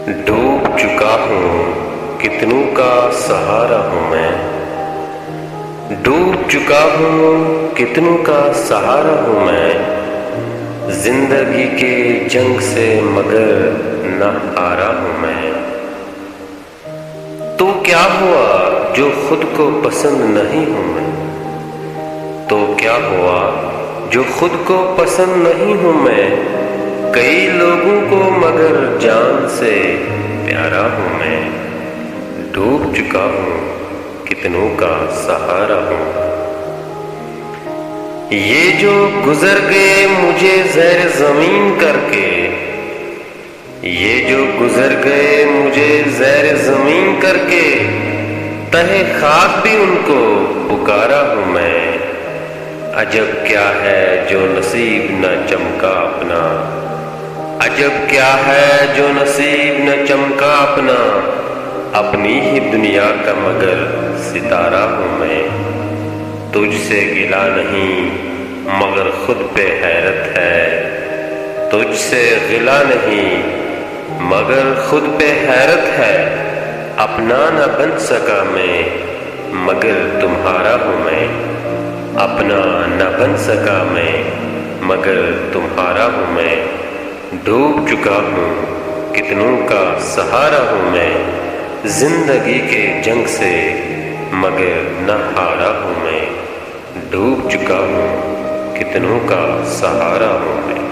ڈوب چکا ہوں کتنوں کا سہارا ہوں میں، ڈوب چکا ہوں کتنوں کا سہارا ہوں میں، زندگی کے جنگ سے مگر نہ ہارا ہوں میں۔ تو کیا ہوا جو خود کو پسند نہیں ہوں میں، تو کیا ہوا جو خود کو پسند نہیں ہوں میں، کئی لوگوں کو مگر جان سے پیارا ہوں میں، ڈوب چکا ہوں کتنوں کا سہارا ہوں۔ یہ جو گزر گئے مجھے زیر زمین کر کے، یہ جو گزر گئے مجھے زیر زمین کر کے، تہے خاک بھی ان کو پکارا ہوں میں، عجب کیا ہے جو نصیب نہ چمکا اپنا، عجب کیا ہے جو نصیب نہ چمکا اپنا، اپنی ہی دنیا کا مگر ستارہ ہوں میں، تجھ سے گلہ نہیں مگر خود پہ حیرت ہے، تجھ سے گلہ نہیں مگر خود پہ حیرت ہے، اپنا نہ بن سکا میں مگر تمہارا ہوں میں، اپنا نہ بن سکا میں مگر تمہارا ہوں میں، ڈوب چکا ہوں کتنوں کا سہارا ہوں میں، زندگی کے جنگ سے مگر نہ ہارا ہوں میں، ڈوب چکا ہوں کتنوں کا سہارا ہوں میں۔